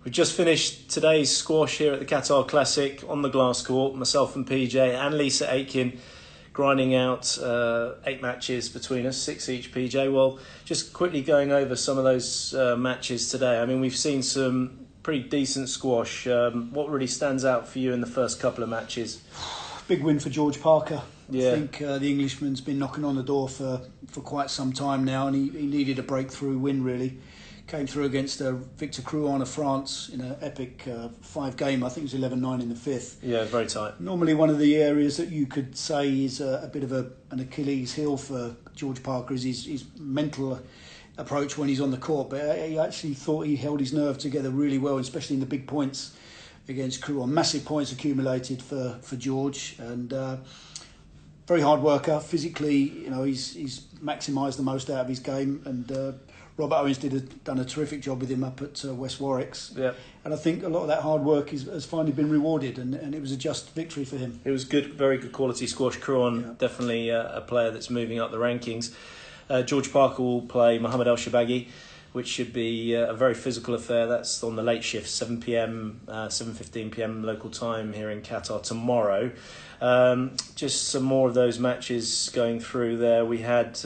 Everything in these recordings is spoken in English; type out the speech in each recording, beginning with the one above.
We've just finished today's squash here at the Qatar Classic on the glass court. Myself and PJ and Lisa Aitken grinding out 8 matches between us, 6 each, PJ. Well, just quickly going over some of those matches today. I mean, we've seen some pretty decent squash. What really stands out for you in the first couple of matches? Big win for George Parker. Yeah. I think the Englishman's been knocking on the door for quite some time now, and he needed a breakthrough win, really. Came through against Victor Crouin of France in an epic 5-game. I think it was 11-9 in the 5th. Yeah, very tight. Normally one of the areas that you could say is a bit of an Achilles heel for George Parker is his mental approach when he's on the court. But he actually thought he held his nerve together really well, especially in the big points against Crouin. Massive points accumulated for George, and very hard worker. Physically, he's maximised the most out of his game, and Robert Owens done a terrific job with him up at West Warwick's. Yeah. And I think a lot of that hard work has finally been rewarded, and it was a just victory for him. It was good, very good quality squash. Crouin, definitely a player that's moving up the rankings. George Parker will play Mohammed El Shabagi, which should be a very physical affair. That's on the late shift, 7 p.m, 7:15 p.m. local time here in Qatar tomorrow. Just some more of those matches going through there. We had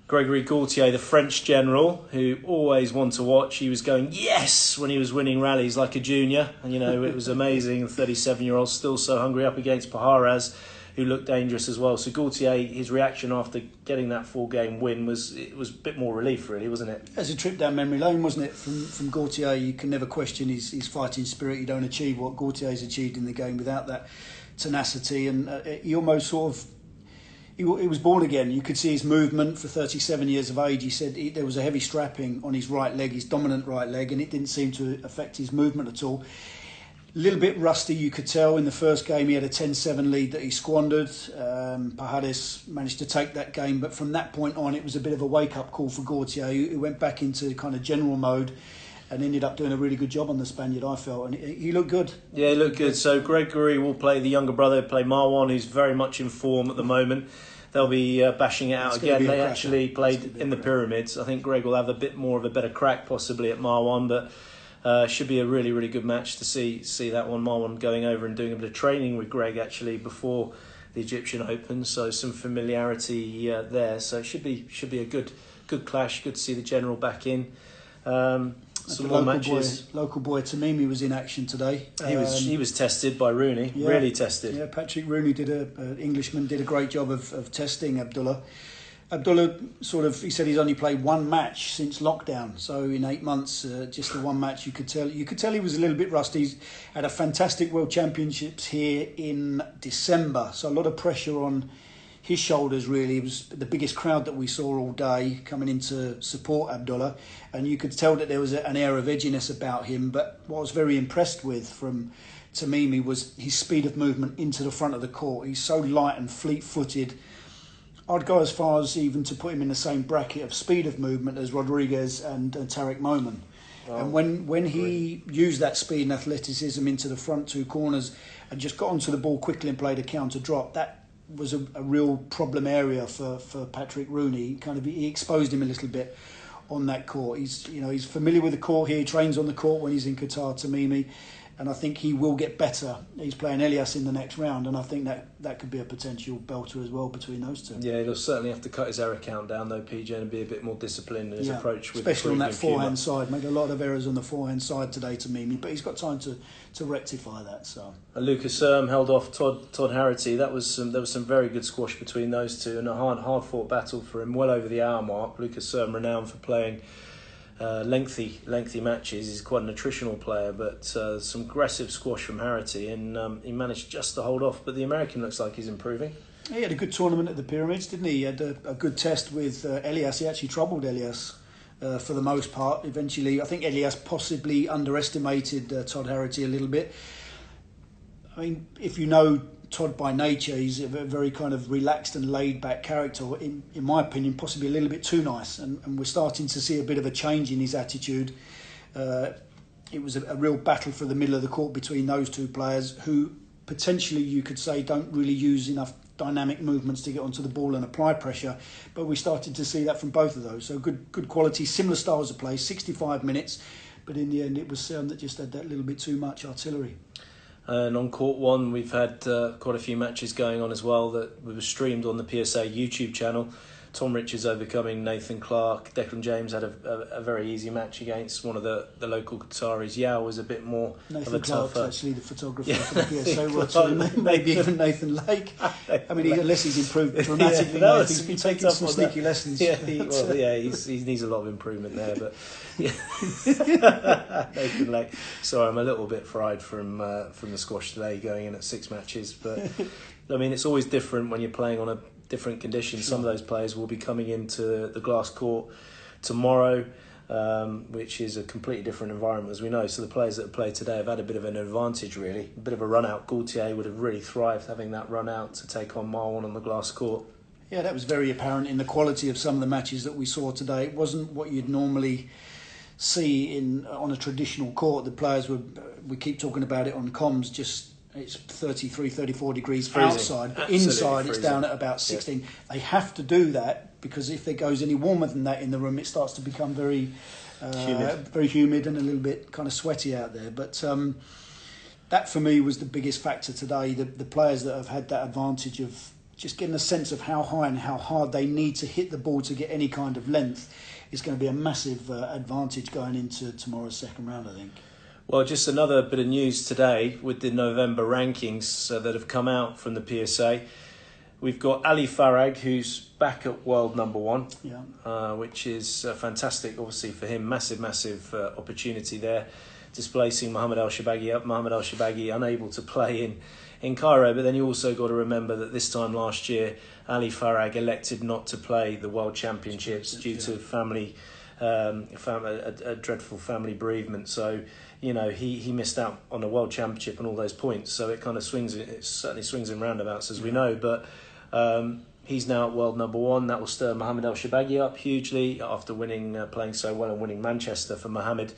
Gregory Gaultier, the French general, who always won to watch. He was going, yes, when he was winning rallies like a junior. And, it was amazing. The 37-year-old still so hungry up against Pajares, who looked dangerous as well. So Gaultier, his reaction after getting that 4-game win was a bit more relief, really, wasn't it? As a trip down memory lane, wasn't it? From Gaultier, you can never question his fighting spirit. You don't achieve what Gaultier's achieved in the game without that tenacity. And he almost sort of... He was born again. You could see his movement for 37 years of age. He said there was a heavy strapping on his right leg, his dominant right leg, and it didn't seem to affect his movement at all. A little bit rusty, you could tell. In the first game, he had a 10-7 lead that he squandered. Pajares managed to take that game, but from that point on, it was a bit of a wake-up call for Gaultier, who went back into kind of general mode and ended up doing a really good job on the Spaniard, I felt, and he looked good. Yeah, he looked good. So Gregory will play the younger brother, play Marwan, who's very much in form at the moment. They'll be bashing it out again. They actually played in the Pyramids. I think Greg will have a bit more of a better crack possibly at Marwan, but should be a really, really good match to see that one. Marwan going over and doing a bit of training with Greg actually before the Egyptian Open, so some familiarity there. So it should be a good clash. Good to see the general back in. Some more matches. Local boy Tamimi was in action today. He was tested by Rooney, really tested. Yeah, Patrick Rooney Englishman did a great job of testing Abdullah. Abdullah he said he's only played 1 match since lockdown. So in 8 months, just the 1 match, you could tell he was a little bit rusty. He's had a fantastic World Championships here in December. So a lot of pressure on his shoulders, really. It was the biggest crowd that we saw all day coming in to support Abdullah, and you could tell that there was an air of edginess about him. But what I was very impressed with from Tamimi was his speed of movement into the front of the court. He's so light and fleet-footed. I'd go as far as even to put him in the same bracket of speed of movement as Rodriguez and Tarek Momen. Oh, and when he used that speed and athleticism into the front 2 corners and just got onto the ball quickly and played a counter drop, that was a real problem area for Patrick Rooney. He exposed him a little bit on that court. He's familiar with the court here. He trains on the court when he's in Qatar, Tamimi, and I think he will get better. He's playing Elias in the next round, and I think that could be a potential belter as well between those two. Yeah, he'll certainly have to cut his error count down though, PJ, and be a bit more disciplined in his approach. Especially on that forehand side. Made a lot of errors on the forehand side today, Tamimi, but he's got time to rectify that. So Lucas held off Todd Harrity. There was some very good squash between those two, and a hard fought battle for him, well over the hour mark. Lucas renowned for playing lengthy matches. He's quite an attritional player, but some aggressive squash from Harrity, and he managed just to hold off. But the American looks like he's improving. He had a good tournament at the Pyramids, didn't he? He had a good test with Elias. He actually troubled Elias for the most part. Eventually, I think Elias possibly underestimated Todd Harrity a little bit. I mean, if you know Todd by nature, he's a very kind of relaxed and laid-back character. In my opinion, possibly a little bit too nice, and we're starting to see a bit of a change in his attitude. It was a real battle for the middle of the court between those two players, who potentially you could say don't really use enough dynamic movements to get onto the ball and apply pressure, but we started to see that from both of those. So good quality, similar styles of play. 65 minutes, but in the end it was Sam that just had that little bit too much artillery. And on court one, we've had quite a few matches going on as well that were streamed on the PSA YouTube channel. Tom Richards overcoming Nathan Clark. Declan James had a very easy match against one of the local Qataris. Yao was a bit more Nathan of a Clark's tougher. actually the photographer for the PSA. Maybe even Nathan Lake. I mean, unless he's improved dramatically, Yeah, he's been taking some sneaky lessons. Yeah, he needs a lot of improvement there. But yeah. Nathan Lake. Sorry, I'm a little bit fried from the squash today, going in at 6 matches. But I mean, it's always different when you're playing on a different conditions. Some of those players will be coming into the glass court tomorrow, which is a completely different environment, as we know. So the players that have played today have had a bit of an advantage, really. A bit of a run out. Gaultier would have really thrived having that run out to take on Marwan on the glass court. Yeah, that was very apparent in the quality of some of the matches that we saw today. It wasn't what you'd normally see on a traditional court. The players we keep talking about it on comms, it's 33, 34 degrees freezing. Outside, but Absolutely inside freezing. It's down at about 16. Yeah. They have to do that because if it goes any warmer than that in the room, it starts to become very humid and a little bit kind of sweaty out there. But that for me was the biggest factor today. The players that have had that advantage of just getting a sense of how high and how hard they need to hit the ball to get any kind of length is going to be a massive advantage going into tomorrow's second round, I think. Well, just another bit of news today with the November rankings that have come out from the PSA. We've got Ali Farag, who's back at world number 1, which is fantastic, obviously, for him. Massive opportunity there, displacing Mohammed Al-Shabaghi up. Mohammed Al-Shabaghi unable to play in Cairo, but then you also got to remember that this time last year, Ali Farag elected not to play the World Championships due to a dreadful family bereavement. So, you know, he missed out on the World Championship and all those points. So it kind of certainly swings in roundabouts, as we know. But he's now at world number 1. That will stir Mohammed Al-Shabaghi up hugely after playing so well and winning Manchester for Mohammed.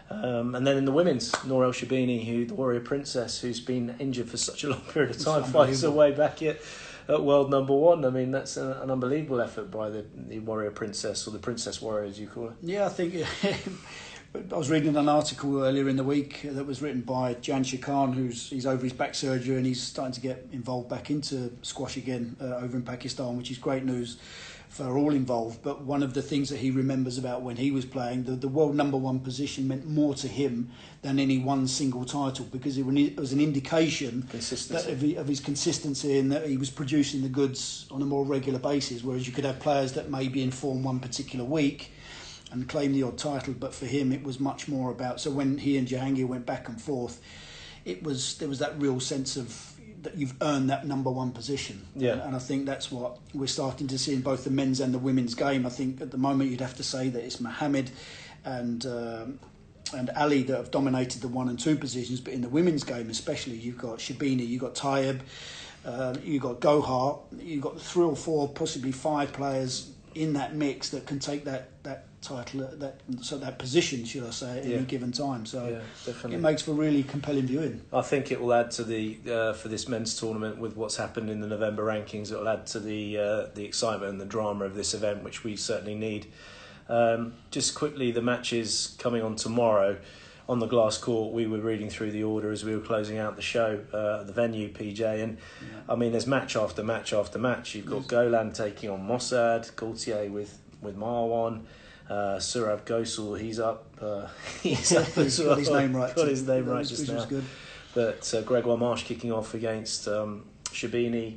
And then in the women's, Noor El Shabini, the Warrior Princess, who's been injured for such a long period of time, fights her way back at world number 1. I mean, that's an unbelievable effort by the Warrior Princess, or the Princess Warrior, as you call her. Yeah, I think I was reading an article earlier in the week that was written by Jan Shakan, he's over his back surgery and he's starting to get involved back into squash again over in Pakistan, which is great news for all involved. But one of the things that he remembers about when he was playing, the world number 1 position meant more to him than any one single title, because it was an indication of his consistency and that he was producing the goods on a more regular basis, whereas you could have players that may be in form one particular week and claim the odd title, but for him it was much more about. So when he and Jahangir went back and forth, there was that real sense of that you've earned that number 1 position. Yeah. And I think that's what we're starting to see in both the men's and the women's game. I think at the moment you'd have to say that it's Mohammed and Ali that have dominated the 1 and 2 positions, but in the women's game especially, you've got Shabini, you've got Tayyib, you've got Gohar, you've got 3 or 4, possibly 5 players in that mix that can take that title, that position, should I say, at any given time. So it makes for really compelling viewing. I think it will add to the for this men's tournament with what's happened in the November rankings. It will add to the excitement and the drama of this event, which we certainly need. Just quickly, the matches coming on tomorrow on the glass court. We were reading through the order as we were closing out the show, the venue, PJ, and I mean, there's match after match after match. You've got Golan taking on Mossad, Gaultier with Marwan, Surab Ghosal, he's up. He's up as well. Got his name right. Got his name right just which now. Was good. But Gregoire Marsh kicking off against Shabini.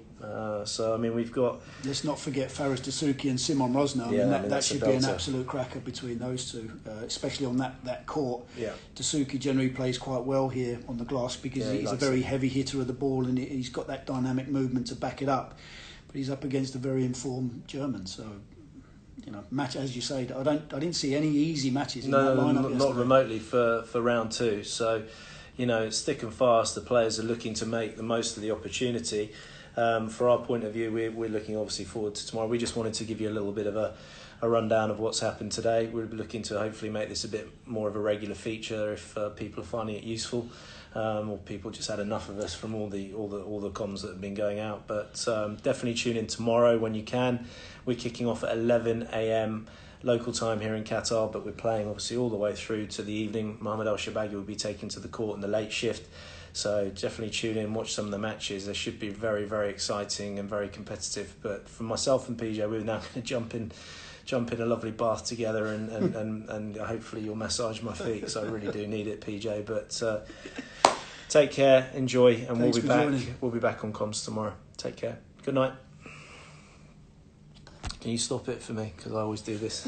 So I mean, we've got. Let's not forget Faris Dasuki and Simon Rosner. Yeah, that should be an absolute cracker between those two, especially on that court. Yeah. Dasuki generally plays quite well here on the glass because he's a very heavy hitter of the ball and he's got that dynamic movement to back it up. But he's up against a very informed German, so. You know, match as you say. I didn't see any easy matches in that lineup. Not remotely for round 2. So, you know, it's thick and fast. The players are looking to make the most of the opportunity. For our point of view, we're looking obviously forward to tomorrow. We just wanted to give you a little bit of a rundown of what's happened today. We're looking to hopefully make this a bit more of a regular feature if people are finding it useful, or people just had enough of us from all the comms that have been going out. But definitely tune in tomorrow when you can. We're kicking off at 11 a.m. local time here in Qatar, but we're playing obviously all the way through to the evening. Mohamed El Shabaghi will be taken to the court in the late shift, so definitely tune in, watch some of the matches. They should be very, very exciting and very competitive. But for myself and PJ, we're now going to jump in a lovely bath together, and hopefully you'll massage my feet, because I really do need it, PJ. But take care, enjoy, and Thanks we'll be back. joining. We'll be back on comms tomorrow. Take care. Good night. Can you stop it for me? Because I always do this.